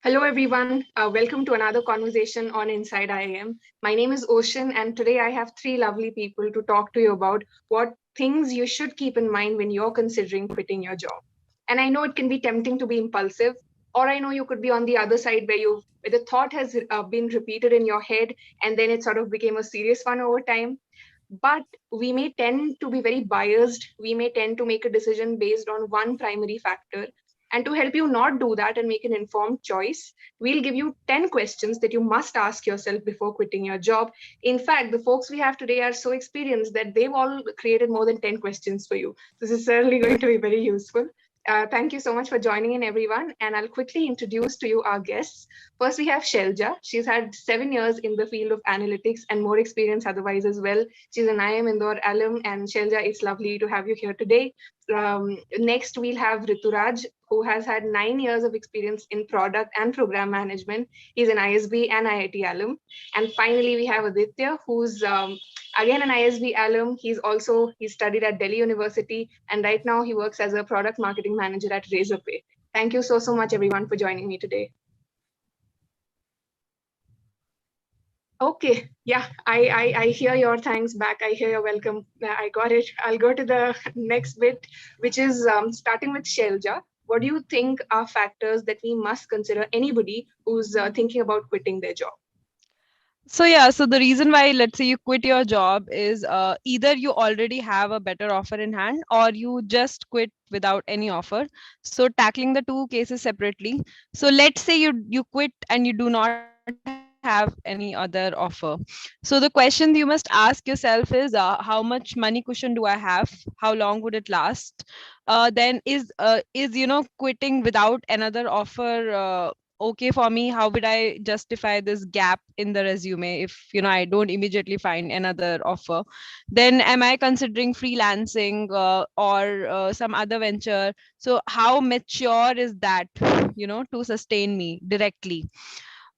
Hello, everyone. Welcome to another conversation on Inside IIM. My name is Oshin, and today I have three lovely people to talk to you about what things you should keep in mind when you're considering quitting your job. And I know it can be tempting to be impulsive, or I know you could be on the other side where the thought has been repeated in your head, and then it sort of became a serious one over time. But we may tend to be very biased. We may tend to make a decision based on one primary factor. And to help you not do that and make an informed choice, we'll give you 10 questions that you must ask yourself before quitting your job. In fact, the folks we have today are so experienced that they've all created more than 10 questions for you. This is certainly going to be very useful. Thank you so much for joining in, everyone. And I'll quickly introduce to you our guests. First, we have Shailaja. She's had 7 years in the field of analytics and more experience otherwise as well. She's an IIM Indore Alum. And Shailaja, it's lovely to have you here today. Next, we'll have Ritu Raj, who has had 9 years of experience in product and program management. He's an ISB and IIT Alum. And finally, we have Aditya, who's again an ISB alum. He studied at Delhi University, and right now he works as a product marketing manager at Razorpay. Thank you so much, everyone, for joining me today. Okay, yeah, I hear your thanks back. I hear your welcome. I got it. I'll go to the next bit, which is starting with Shailaja. What do you think are factors that we must consider anybody who's thinking about quitting their job? So the reason why, let's say, you quit your job is either you already have a better offer in hand or you just quit without any offer. So tackling the two cases separately. So let's say you quit and you do not have any other offer. So the question you must ask yourself is how much money cushion do I have? How long would it last? Then is quitting without another offer okay for me? How would I justify this gap in the resume if I don't immediately find another offer? Then am I considering freelancing or some other venture? So how mature is that to sustain me directly?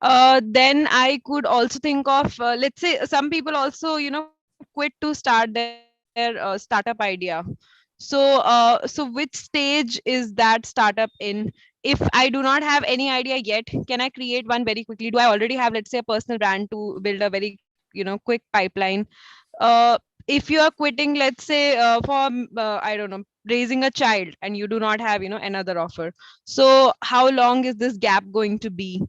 Then I could also think of, let's say, some people also quit to start their startup idea. So which stage is that startup in? If I do not have any idea yet, can I create one very quickly? Do I already have, let's say, a personal brand to build a very quick pipeline? If you are quitting, let's say, for I don't know, raising a child, and you do not have another offer, so how long is this gap going to be?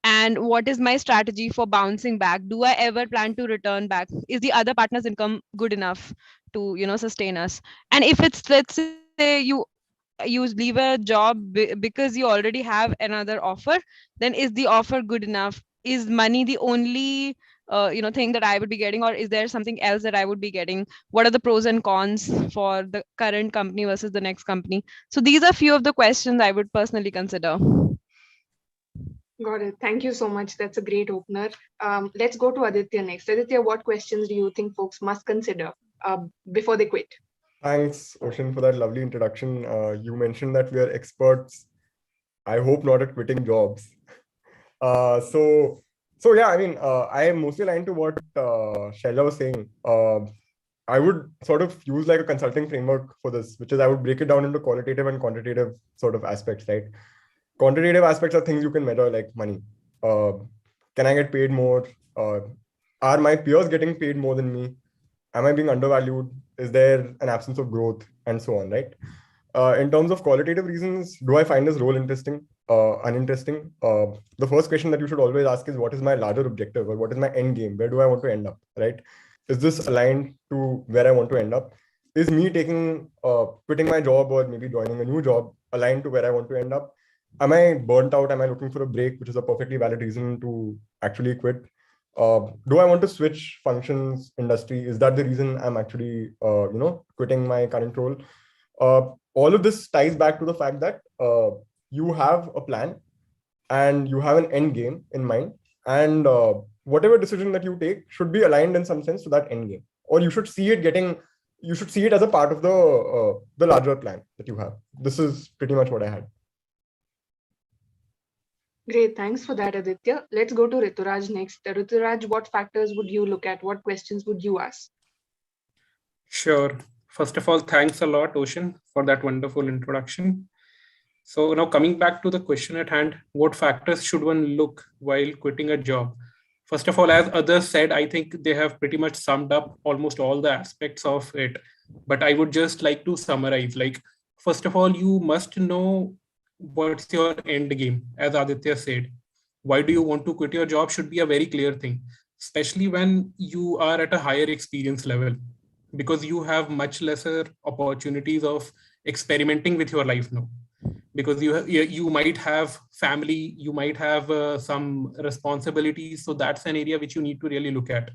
And what is my strategy for bouncing back? Do I ever plan to return back? Is the other partner's income good enough to sustain us? And if it's, let's say, you leave a job because you already have another offer, then is the offer good enough? Is money the only thing that I would be getting, or is there something else that I would be getting? What are the pros and cons for the current company versus the next company? So these are few of the questions I would personally consider. Got it. Thank you so much. That's a great opener. Let's go to Aditya next. Aditya, what questions do you think folks must consider before they quit? Thanks, Oshin, for that lovely introduction. You mentioned that we are experts, I hope not at quitting jobs. So yeah, I mean, I am mostly aligned to what Shaila was saying. I would sort of use like a consulting framework for this, which is I would break it down into qualitative and quantitative sort of aspects, right? Quantitative aspects are things you can measure, like money. Can I get paid more? Are my peers getting paid more than me? Am I being undervalued? Is there an absence of growth, and so on, right? In terms of qualitative reasons, do I find this role interesting, uninteresting? The first question that you should always ask is, what is my larger objective, or what is my end game? Where do I want to end up, right? Is this aligned to where I want to end up? Is me quitting my job or maybe joining a new job aligned to where I want to end up? Am I burnt out? Am I looking for a break, which is a perfectly valid reason to actually quit? Do I want to switch functions, industry? Is that the reason I'm actually, quitting my current role? All of this ties back to the fact that you have a plan and you have an end game in mind, and whatever decision that you take should be aligned in some sense to that end game, or you should see it as a part of the larger plan that you have. This is pretty much what I had. Great, thanks for that, Aditya. Let's go to Rituraj next. Rituraj, what factors would you look at? What questions would you ask? Sure. First of all, thanks a lot, Ocean, for that wonderful introduction. So now coming back to the question at hand, what factors should one look while quitting a job? First of all, as others said, I think they have pretty much summed up almost all the aspects of it. But I would just like to summarize. Like, first of all, you must know what's your end game, as Aditya said. Why do you want to quit your job should be a very clear thing, especially when you are at a higher experience level, because you have much lesser opportunities of experimenting with your life now, because you might have family, you might have some responsibilities, so that's an area which you need to really look at.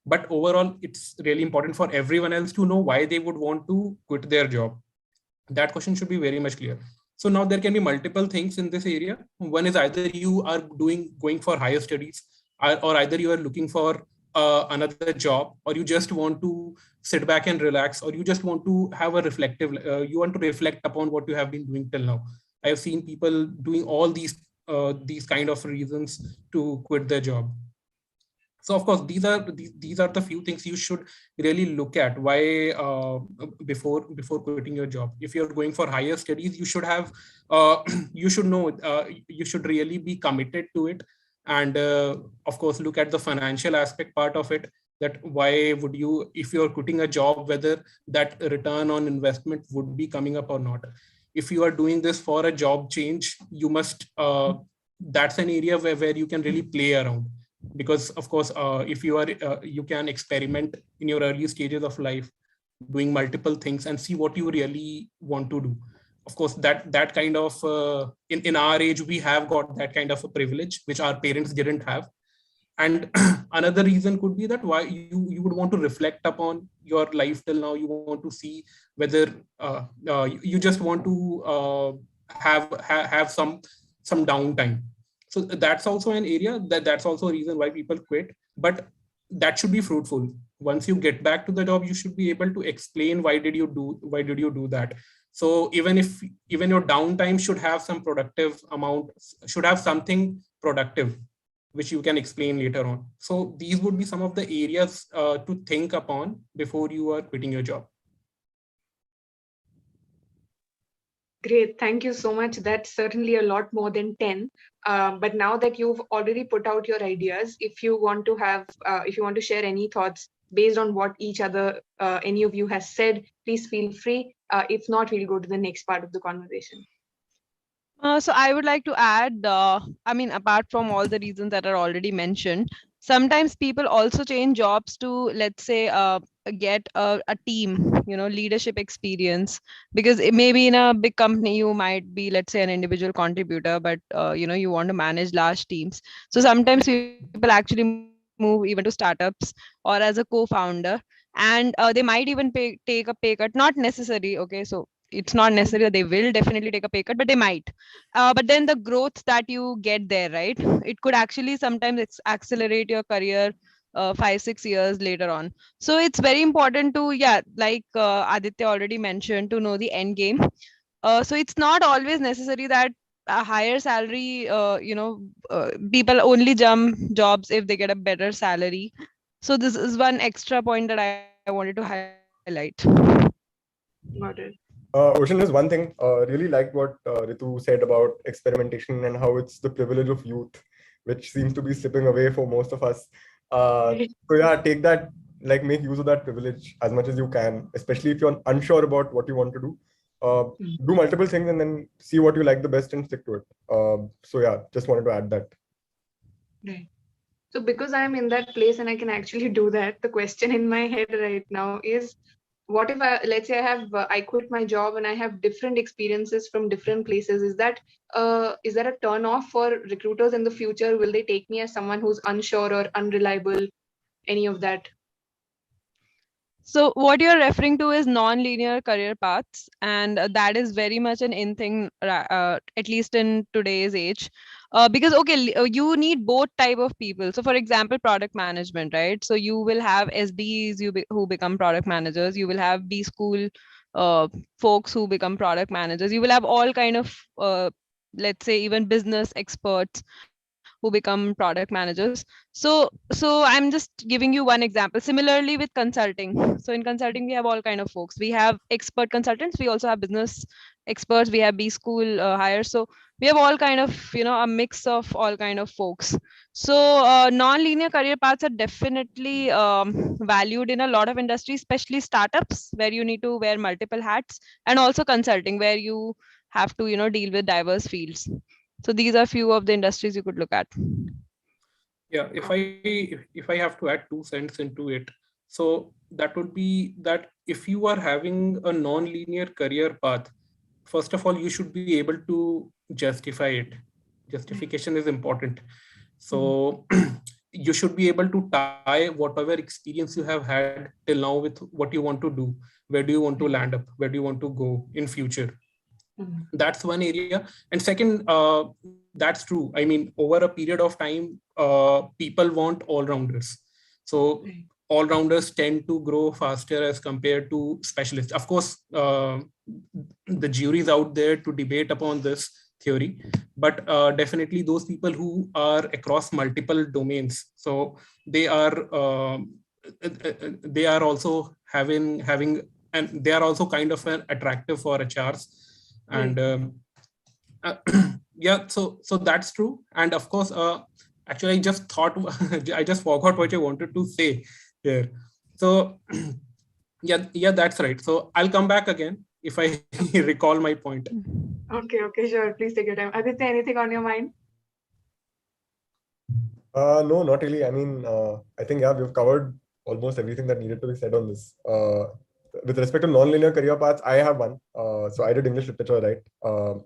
But overall, it's really important for everyone else to know why they would want to quit their job. That question should be very much clear. So now there can be multiple things in this area. One is either you are going for higher studies, or either you are looking for another job, or you just want to sit back and relax, or you just want to have a reflective, you want to reflect upon what you have been doing till now. I have seen people doing all these kind of reasons to quit their job. So of course, these are the few things you should really look at why before quitting your job. If you're going for higher studies, you should have you should know, you should really be committed to it, and of course look at the financial aspect part of it, that why would you, if you're quitting a job, whether that return on investment would be coming up or not. If you are doing this for a job change, you must that's an area where you can really play around, because of course if you are you can experiment in your early stages of life, doing multiple things and see what you really want to do. Of course, that kind of in our age, we have got that kind of a privilege which our parents didn't have. And another reason could be that why you would want to reflect upon your life till now. You want to see whether you just want to have some downtime. So that's also an area that's also a reason why people quit, but that should be fruitful. Once you get back to the job, you should be able to explain why did you do that. So even your downtime should have some productive amount, should have something productive which you can explain later on. So these would be some of the areas to think upon before you are quitting your job. Great. Thank you so much. That's certainly a lot more than 10. But now that you've already put out your ideas, if you want to share any thoughts based on what any of you has said, please feel free. If not, we'll go to the next part of the conversation. So I would like to add, apart from all the reasons that are already mentioned, sometimes people also change jobs to, let's say, get a team, leadership experience, because maybe in a big company, you might be, let's say, an individual contributor, but, you want to manage large teams. So sometimes people actually move even to startups or as a co-founder, and they might even take a pay cut, not necessary. Okay. So it's not necessary that they will definitely take a pay cut, but they might. But then the growth that you get there, right? It could actually sometimes accelerate your career 5-6 years later on. So it's very important to, like Aditya already mentioned, to know the end game. So it's not always necessary that a higher salary, people only jump jobs if they get a better salary. So this is one extra point that I wanted to highlight. Got it. Ocean is one thing. Really liked what Ritu said about experimentation and how it's the privilege of youth, which seems to be slipping away for most of us. So yeah, take that, like make use of that privilege as much as you can, especially if you're unsure about what you want to do. Do multiple things and then see what you like the best and stick to it. So yeah, just wanted to add that. Right. So because I'm in that place and I can actually do that, the question in my head right now is, what if let's say I quit my job and I have different experiences from different places? Is that a turn off for recruiters in the future? Will they take me as someone who's unsure or unreliable? Any of that? So what you're referring to is non-linear career paths, and that is very much an in thing, at least in today's age. Because you need both type of people. So for example, product management, right? So you will have SDs who become product managers. You will have B school folks who become product managers. You will have all kind of let's say even business experts who become product managers. So I'm just giving you one example. Similarly with consulting, so in consulting we have all kind of folks. We have expert consultants, we also have business experts, we have B school hires. So we have all kind of, a mix of all kind of folks. So non-linear career paths are definitely valued in a lot of industries, especially startups where you need to wear multiple hats, and also consulting where you have to, deal with diverse fields. So these are few of the industries you could look at. Yeah, if I have to add 2 cents into it, so that would be that if you are having a non-linear career path, first of all, you should be able to justify it. Justification is important. So you should be able to tie whatever experience you have had till now with what you want to do. Where do you want to land up? Where do you want to go in future? That's one area. And second, that's true. I mean, over a period of time, people want all-rounders. So all-rounders tend to grow faster as compared to specialists. Of course, the jury's out there to debate upon this theory, but definitely those people who are across multiple domains, so they are also having and they are also kind of an attractive for HRs. And yeah, so that's true. And of course, actually, I just thought I just forgot what I wanted to say here. So yeah, that's right. So I'll come back again if I recall my point. Okay, sure. Please take your time. Aditya, anything on your mind? No, not really. I mean, I think, yeah, we've covered almost everything that needed to be said on this. With respect to non-linear career paths, I have one. So I did English literature, right?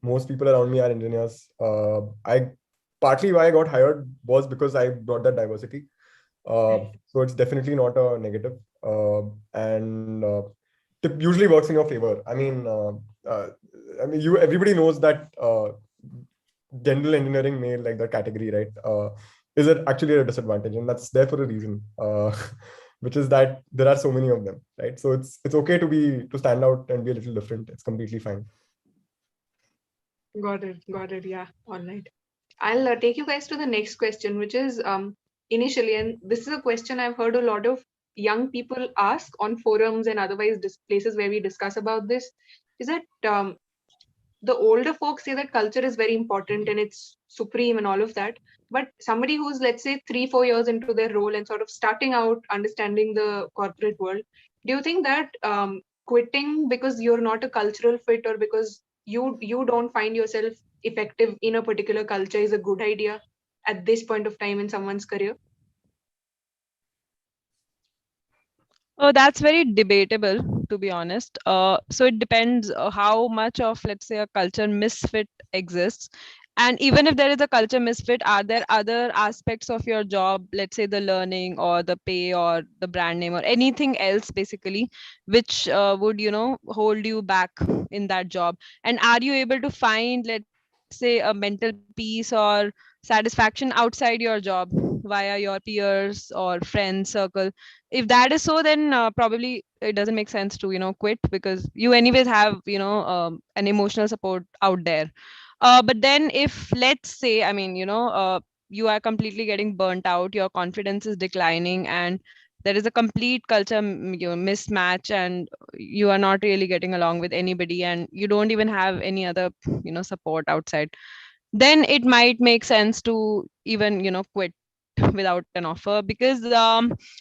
Most people around me are engineers. Partly why I got hired was because I brought that diversity. So it's definitely not a negative. And it usually works in your favor. I mean, everybody knows that general engineering male, like the category, right, is it actually a disadvantage, and that's there for a reason, which is that there are so many of them, right? So it's okay to stand out and be a little different. It's completely fine. Got it. Yeah, all right. I'll take you guys to the next question, which is initially, and this is a question I've heard a lot of young people ask on forums and otherwise places where we discuss about this, is that the older folks say that culture is very important and it's supreme and all of that. But somebody who's, let's say, 3-4 years into their role and sort of starting out understanding the corporate world, do you think that quitting because you're not a cultural fit or because you don't find yourself effective in a particular culture is a good idea at this point of time in someone's career? Oh, that's very debatable, to be honest. So it depends how much of, let's say, a culture misfit exists. And even if there is a culture misfit, are there other aspects of your job, let's say the learning or the pay or the brand name or anything else, basically, which would, hold you back in that job? And are you able to find, let's say, a mental peace or satisfaction outside your job via your peers or friend circle? If that is so, then probably it doesn't make sense to quit, because you anyways have an emotional support out there. But then if, let's say, I mean, you are completely getting burnt out, your confidence is declining, and there is a complete culture mismatch, and you are not really getting along with anybody, and you don't even have any other support outside, then it might make sense to even quit without an offer. Because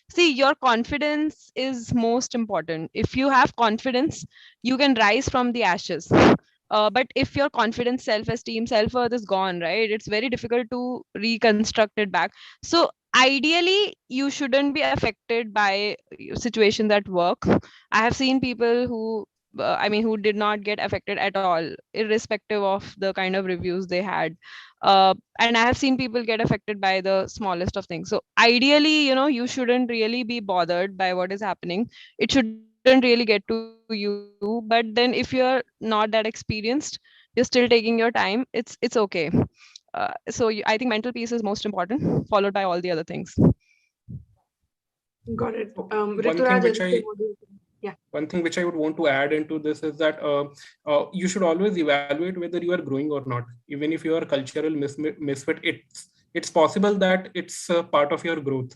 see, your confidence is most important. If you have confidence, you can rise from the ashes. But if your confidence, self-esteem, self-worth is gone, right, it's very difficult to reconstruct it back. So ideally you shouldn't be affected by situations at work. I have seen people who who did not get affected at all, irrespective of the kind of reviews they had. And I have seen people get affected by the smallest of things. So ideally, you shouldn't really be bothered by what is happening. It shouldn't really get to you. But then if you're not that experienced, you're still taking your time, it's okay. I think mental peace is most important, followed by all the other things. Got it. One Ritu thing Raj, which what do you think? One thing which I would want to add into this is that you should always evaluate whether you are growing or not. Even if you are cultural misfit, it's possible that it's a part of your growth.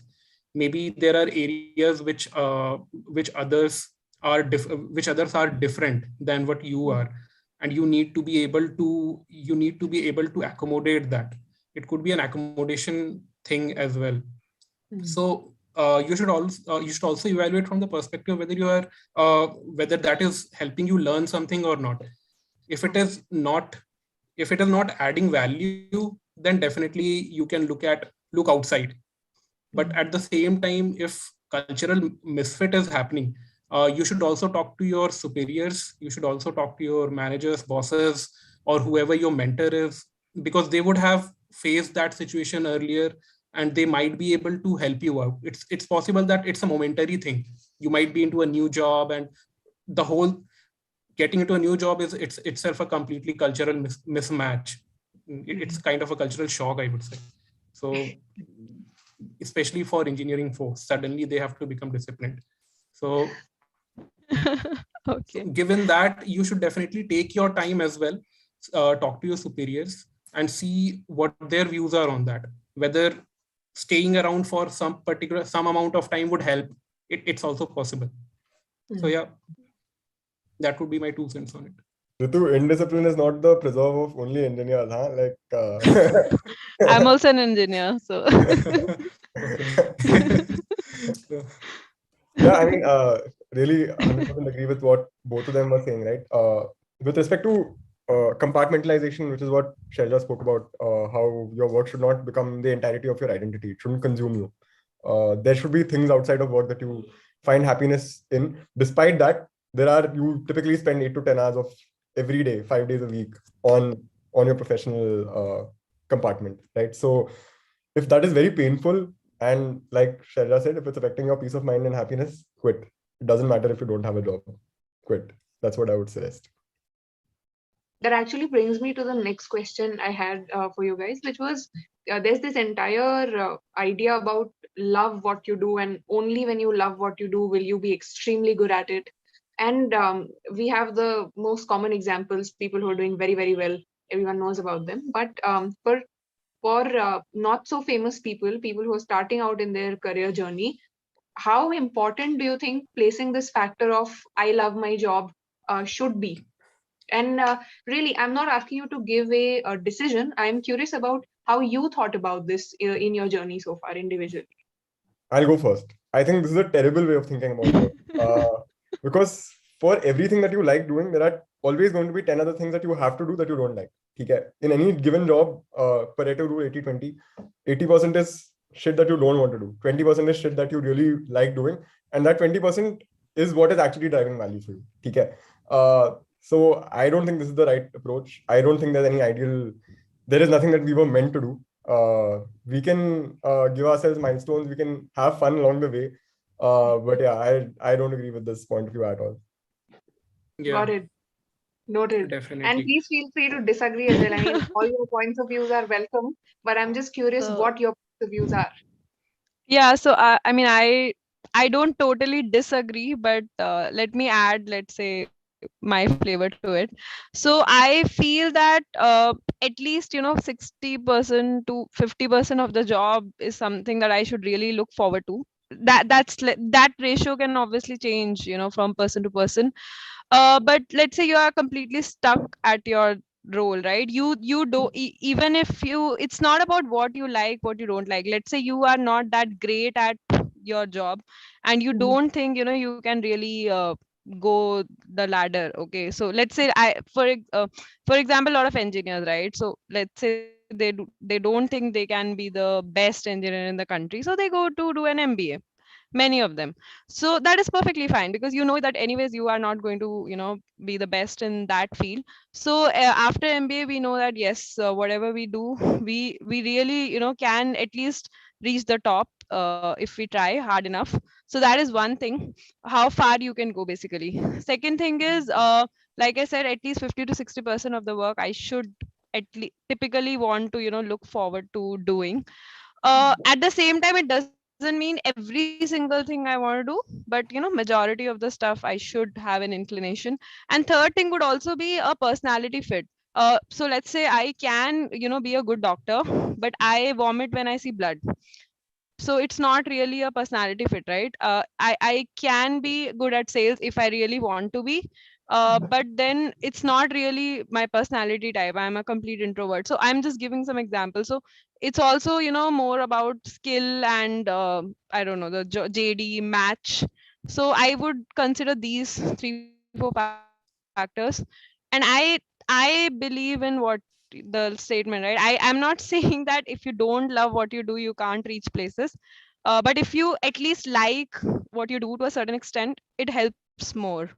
Maybe there are areas which others are different than what you are, and you need to be able to accommodate that. It could be an accommodation thing as well. So you should also evaluate from the perspective whether you are whether that is helping you learn something or not. If it is not adding value, then definitely you can look outside. But at the same time, if cultural misfit is happening, you should also talk to your superiors. You should also talk to your managers, bosses, or whoever your mentor is, because they would have faced that situation earlier and they might be able to help you out. It's possible that it's a momentary thing. You might be into a new job, and the whole getting into a new job is itself a completely cultural mismatch. It's kind of a cultural shock, I would say. So especially for engineering folks, suddenly they have to become disciplined. So Okay. given that, you should definitely take your time as well, talk to your superiors and see what their views are on that. Whether staying around for some amount of time would help. It's also possible. So yeah, that would be my 2 cents on it. Ritu, indiscipline is not the preserve of only engineers, huh? Like, I'm also an engineer, so. Yeah, I mean, really 100% agree with what both of them were saying, right? With respect to compartmentalization, which is what Shailaja spoke about, how your work should not become the entirety of your identity. It shouldn't consume you. There should be things outside of work that you find happiness in. Despite that, you typically spend 8 to 10 hours of every day, 5 days a week on your professional compartment, right? So if that is very painful, and like Shailaja said, if it's affecting your peace of mind and happiness, quit. It doesn't matter if you don't have a job. Quit. That's what I would suggest. That actually brings me to the next question I had for you guys, which was there's this entire idea about love what you do, and only when you love what you do will you be extremely good at it. And we have the most common examples, people who are doing very, very well. Everyone knows about them. But for not so famous people who are starting out in their career journey, how important do you think placing this factor of I love my job should be? And really, I'm not asking you to give a decision. I'm curious about how you thought about this in your journey so far individually. I'll go first. I think this is a terrible way of thinking about work. Because for everything that you like doing, there are always going to be 10 other things that you have to do that you don't like. Okay? In any given job, Pareto rule 80-20, 80% is shit that you don't want to do. 20% is shit that you really like doing. And that 20% is what is actually driving value for you. Okay? So I don't think this is the right approach. I don't think there's any ideal, there is nothing that we were meant to do. We can give ourselves milestones, we can have fun along the way. But yeah, I don't agree with this point of view at all. Yeah, Got it. Noted. definitely. And please feel free to disagree as well. I mean, all your points of views are welcome, but I'm just curious what your points of views are. Yeah, so I mean, I don't totally disagree, but let me add, let's say, my flavor to it. So I feel that at least 60% to 50% of the job is something that I should really look forward to. That ratio can obviously change, from person to person. But let's say you are completely stuck at your role, right? You do even if you, it's not about what you like, what you don't like. Let's say you are not that great at your job and you don't think you can really go the ladder. Okay, so let's say for example, a lot of engineers, right? So let's say they don't think they can be the best engineer in the country, so they go to do an MBA, many of them. So that is perfectly fine, because you know that anyways you are not going to be the best in that field. So after MBA we know that yes, whatever we do, we really can at least reach the top if we try hard enough. So that is one thing, how far you can go basically. Second thing is, like I said, at least 50 to 60% of the work I should at least typically want to look forward to doing. At the same time, it doesn't mean every single thing I want to do, but majority of the stuff I should have an inclination. And third thing would also be a personality fit. So let's say I can be a good doctor, but I vomit when I see blood. So it's not really a personality fit, right? I can be good at sales if I really want to be, but then it's not really my personality type. I'm a complete introvert, so I'm just giving some examples. So it's also more about skill and I don't know, the JD match. So I would consider these 3-4 factors. And I believe in what the statement, right? I'm not saying that if you don't love what you do, you can't reach places. But if you at least like what you do to a certain extent, it helps more.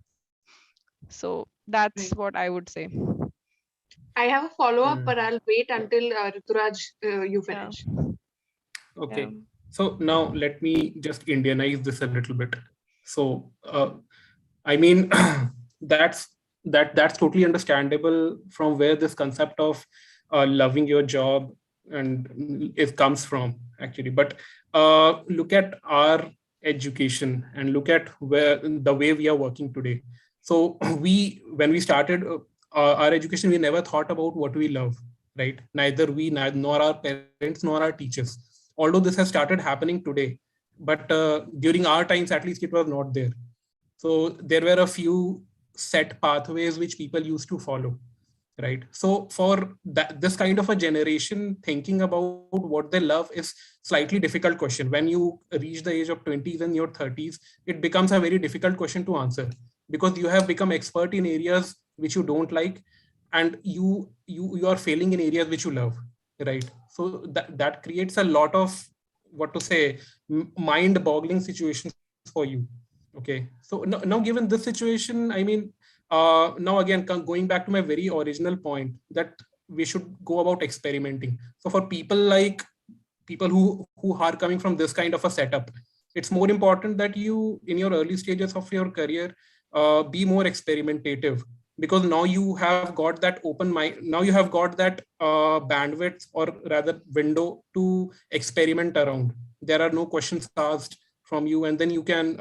So that's Right. what I would say. I have a follow-up, Hmm. but I'll wait until Ritu Raj, you Yeah. finish. Okay. Yeah. So now let me just Indianize this a little bit. So I mean that's totally understandable from where this concept of loving your job and it comes from actually. But look at our education and look at where the way we are working today. So we when we started our education, we never thought about what we love, right? Neither we, nor our parents, nor our teachers. Although this has started happening today, but during our times, at least, it was not there. So there were a few set pathways which people used to follow, right? So for that, this kind of a generation, thinking about what they love is slightly difficult question. When you reach the age of 20s and your 30s, it becomes a very difficult question to answer because you have become expert in areas which you don't like, and you are failing in areas which you love, right? So that creates a lot of, what to say, mind boggling situations for you. Okay, so now given this situation, I mean, now again, going back to my very original point that we should go about experimenting. So for people like people who are coming from this kind of a setup, it's more important that you in your early stages of your career be more experimentative, because now you have got that open mind, now you have got that bandwidth, or rather window to experiment around. There are no questions asked from you, and then you can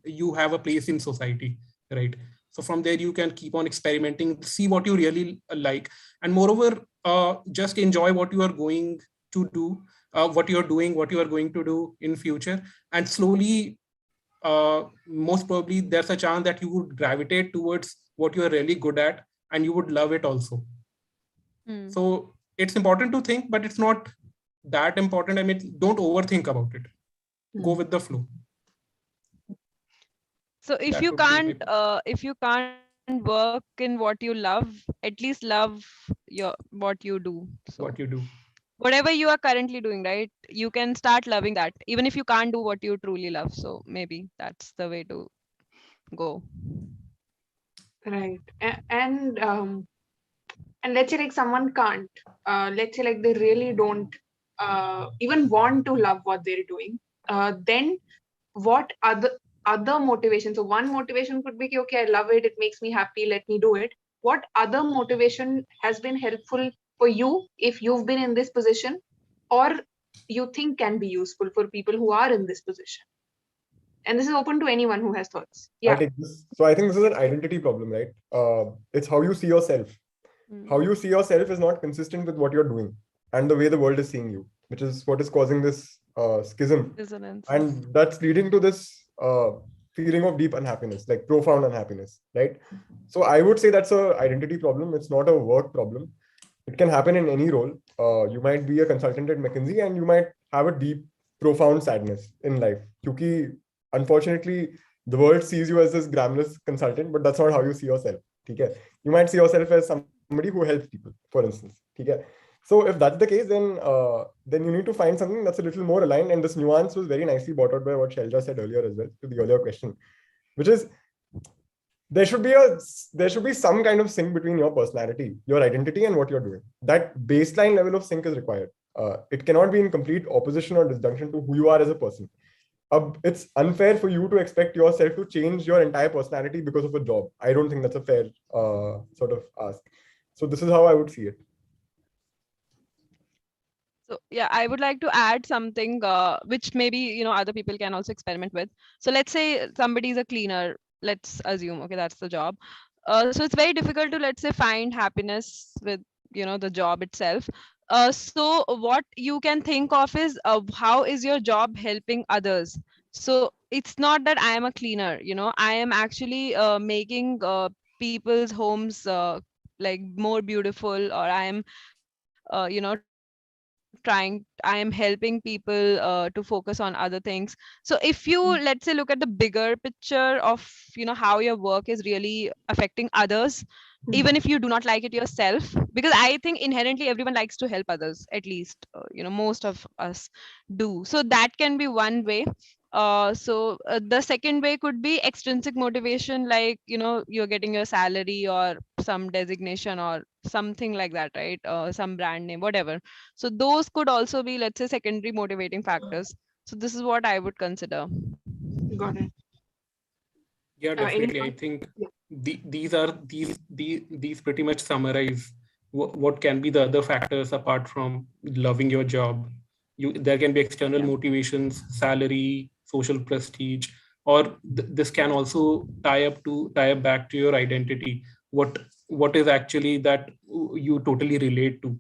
you have a place in society, right? So from there you can keep on experimenting, see what you really like, and moreover just enjoy what you are going to do, what you are doing, what you are going to do in future, and slowly most probably there's a chance that you would gravitate towards what you are really good at, and you would love it also. Hmm. So it's important to think, but it's not that important. I mean, don't overthink about it, go with the flow. So That would be my if you can't work in what you love, at least love what you do. So what you do. whatever you are currently doing, right, you can start loving that even if you can't do what you truly love. So maybe that's the way to go. Right. And let's say like someone can't, let's say like they really don't even want to love what they're doing. Then what other motivation? So one motivation could be, okay, I love it, it makes me happy, let me do it. What other motivation has been helpful for you if you've been in this position, or you think can be useful for people who are in this position? And this is open to anyone who has thoughts. I'll Yeah. take this. So I think this is an identity problem, right? It's how you see yourself. How you see yourself is not consistent with what you're doing and the way the world is seeing you, which is what is causing this schism. Resonance. And that's leading to this feeling of deep unhappiness, like profound unhappiness, right? So I would say that's an identity problem. It's not a work problem. It can happen in any role. You might be a consultant at McKinsey and you might have a deep, profound sadness in life. Because unfortunately, the world sees you as this glamorous consultant, but that's not how you see yourself. Okay? You might see yourself as somebody who helps people, for instance. Okay? So if that's the case, then you need to find something that's a little more aligned. And this nuance was very nicely brought out by what Shailaja said earlier as well, to the earlier question, which is there should be some kind of sync between your personality, your identity, and what you're doing. That baseline level of sync is required. It cannot be in complete opposition or disjunction to who you are as a person. It's unfair for you to expect yourself to change your entire personality because of a job. I don't think that's a fair sort of ask. So this is how I would see it. So yeah, I would like to add something which maybe other people can also experiment with. So let's say somebody is a cleaner. Let's assume, okay, that's the job. So it's very difficult to, let's say, find happiness with the job itself. So what you can think of is how is your job helping others? So it's not that I am a cleaner. I am actually making people's homes like more beautiful, or I am I am helping people to focus on other things. So if you, let's say, look at the bigger picture of how your work is really affecting others, even if you do not like it yourself, because I think inherently everyone likes to help others, at least most of us do. So that can be one way. The second way could be extrinsic motivation, like you're getting your salary or some designation or something like that, right? Some brand name, whatever. So those could also be, let's say, secondary motivating factors. So this is what I would consider. Got it. Yeah, Any definitely. I thoughts? think Yeah. these pretty much summarize what can be the other factors apart from loving your job. There can be external Yeah. motivations, salary, social prestige, or this can also tie up back to your identity. What is actually that you totally relate to,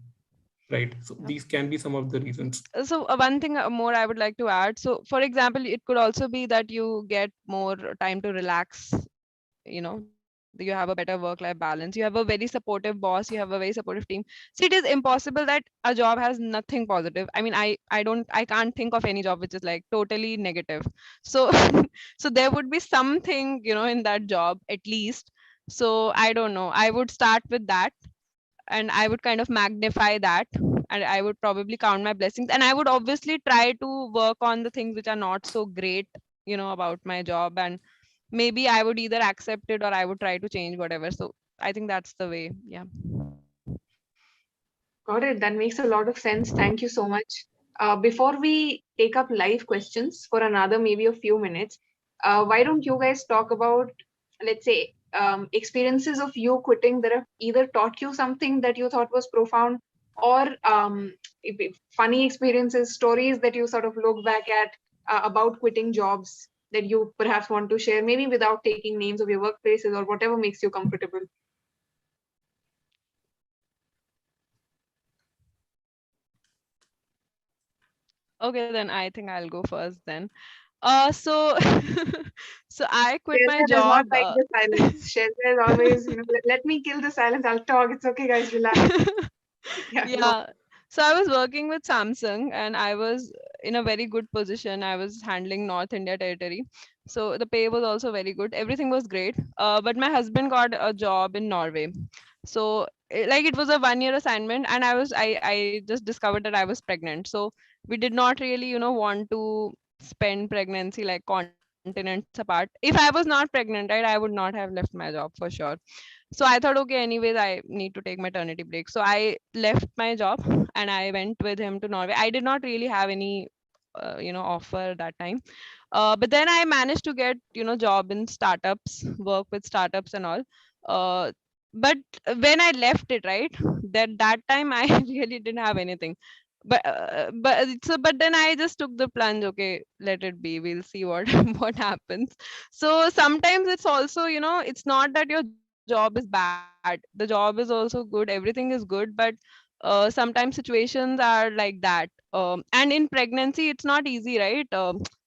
right? So Yeah. these can be some of the reasons. So one thing more I would like to add. So for example, it could also be that you get more time to relax. You have a better work-life balance. You have a very supportive boss. You have a very supportive team. So it is impossible that a job has nothing positive. I mean, I can't think of any job which is like totally negative. So so there would be something in that job at least. So I don't know. I would start with that, and I would kind of magnify that, and I would probably count my blessings, and I would obviously try to work on the things which are not so great about my job, and maybe I would either accept it or I would try to change whatever. So I think that's the way. Yeah. Got it. That makes a lot of sense. Thank you so much. Before we take up live questions for another maybe a few minutes, why don't you guys talk about, let's say, experiences of you quitting that have either taught you something that you thought was profound, or funny experiences, stories that you sort of look back at about quitting jobs that you perhaps want to share, maybe without taking names of your workplaces or whatever makes you comfortable. Okay, then I think I'll go first then. So so I quit my Shailaja does not job. like the silence. Shailaja is always, let me kill the silence. I'll talk. It's okay, guys. Relax. Yeah, go. Yeah. So I was working with Samsung, and I was in a very good position. I was handling North India territory. So the pay was also very good. Everything was great. But my husband got a job in Norway. So like it was a 1 year assignment, and I just discovered that I was pregnant. So we did not really, want to spend pregnancy like continents apart. If I was not pregnant, right, I would not have left my job for sure. So I thought, okay, anyways, I need to take maternity break. So I left my job and I went with him to Norway. I did not really have any offer that time, but then I managed to get job in startups, work with startups and all. uh, but when I left it, right, that time I really didn't have anything. But then I just took the plunge. Okay, let it be, we'll see what what happens. So sometimes it's also, it's not that your job is bad, the job is also good, everything is good, but sometimes situations are like that. And in pregnancy it's not easy, right?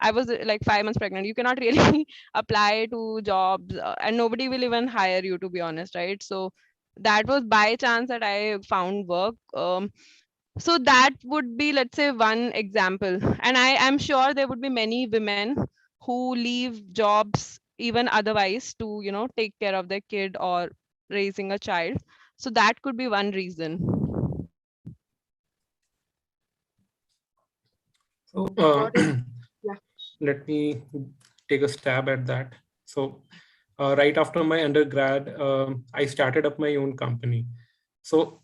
I was like 5 months pregnant. You cannot really apply to jobs, and nobody will even hire you, to be honest, right? So that was by chance that I found work. So that would be, let's say, one example, and I am sure there would be many women who leave jobs even otherwise to take care of their kid or raising a child. So that could be one reason. So Got it. Yeah. let me take a stab at that. So right after my undergrad, I started up my own company. So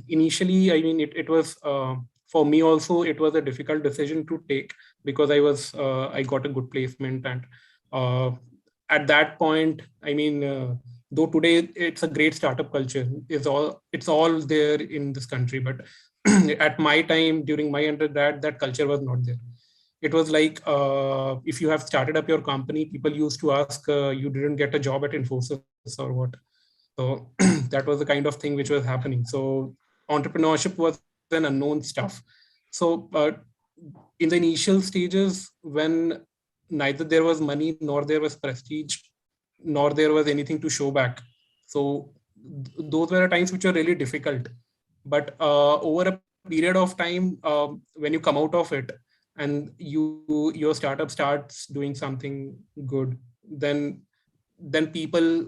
initially, I mean, it was for me also, it was a difficult decision to take because I got a good placement, and uh, at that point, I mean, though today it's a great startup culture, it's all there in this country, but at my time during my undergrad, that culture was not there. It was like, if you have started up your company, people used to ask, you didn't get a job at Infosys or what. So that was the kind of thing which was happening. So entrepreneurship was an unknown stuff. So in the initial stages, when neither there was money, nor there was prestige, nor there was anything to show back. So those were times which were really difficult. But over a period of time, when you come out of it and your startup starts doing something good, then people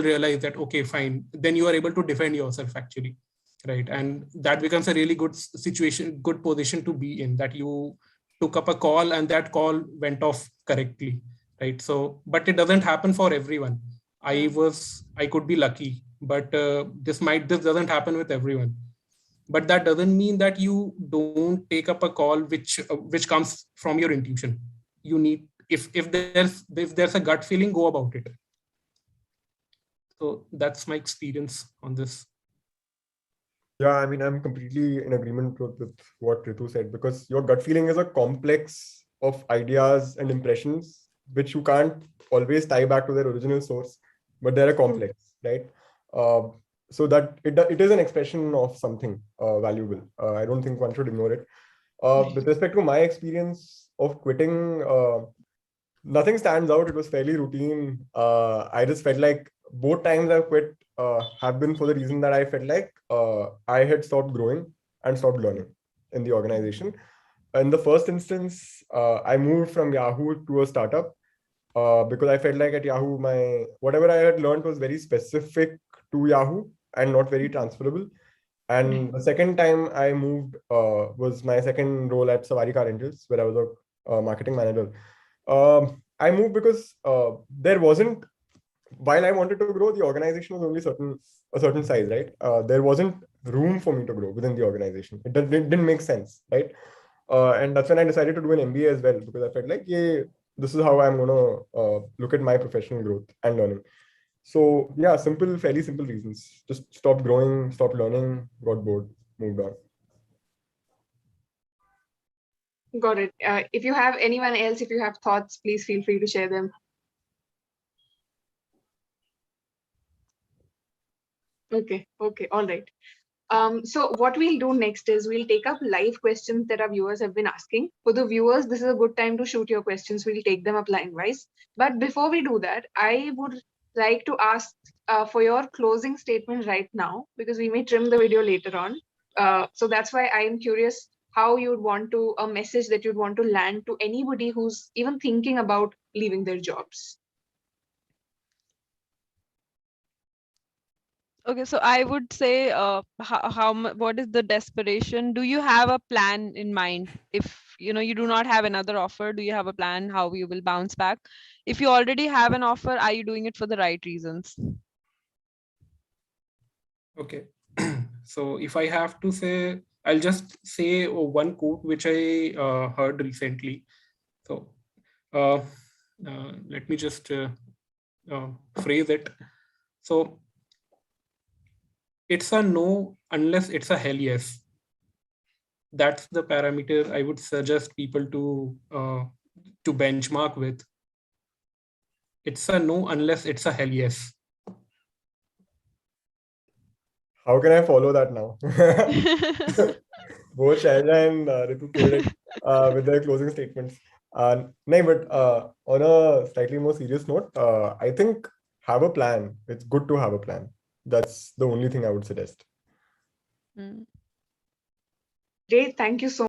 realize that, okay, fine, then you are able to defend yourself actually, right? And that becomes a really good situation, good position to be in, that you took up a call and that call went off correctly, right? So, but it doesn't happen for everyone. I could be lucky, but this doesn't happen with everyone. But that doesn't mean that you don't take up a call which comes from your intuition. You need, if there's a gut feeling, go about it. So that's my experience on this. Yeah, I mean, I'm completely in agreement with what Ritu said, because your gut feeling is a complex of ideas and impressions, which you can't always tie back to their original source, but they're a complex, right? So that it is an expression of something valuable. I don't think one should ignore it. With respect to my experience of quitting, nothing stands out. It was fairly routine. I just felt like both times I've quit have been for the reason that I felt like I had stopped growing and stopped learning in the organization. In the first instance, I moved from Yahoo to a startup because I felt like at Yahoo, whatever I had learned was very specific to Yahoo and not very transferable. And the second time I moved was my second role at Savari Car Rentals, where I was a marketing manager. I moved because there wasn't, while I wanted to grow, the organization was only a certain size, right? There wasn't room for me to grow within the organization. It didn't make sense, right? And that's when I decided to do an MBA as well, because I felt like, yeah, this is how I'm going to look at my professional growth and learning. So yeah, fairly simple reasons. Just stopped growing, stopped learning, got bored, moved on. Got it. If you have anyone else, if you have thoughts, please feel free to share them. Okay, all right. So what we'll do next is we'll take up live questions that our viewers have been asking. For the viewers, this is a good time to shoot your questions. We'll take them up line-wise. But before we do that, I would like to ask for your closing statement right now, because we may trim the video later on. So that's why I am curious how you'd want to, a message that you'd want to land to anybody who's even thinking about leaving their jobs. Okay, so I would say, what is the desperation? Do you have a plan in mind? If you do not have another offer, do you have a plan how you will bounce back? If you already have an offer, are you doing it for the right reasons? Okay. So if I have to say, I'll just say one quote which I heard recently. So let me just phrase it. So it's a no unless it's a hell yes. That's the parameter I would suggest people to benchmark with. It's a no unless it's a hell yes. How can I follow that now? Both Shailaja and Ritu killed it with their closing statements. No, but on a slightly more serious note, I think have a plan. It's good to have a plan. That's the only thing I would suggest. Great, thank you so much.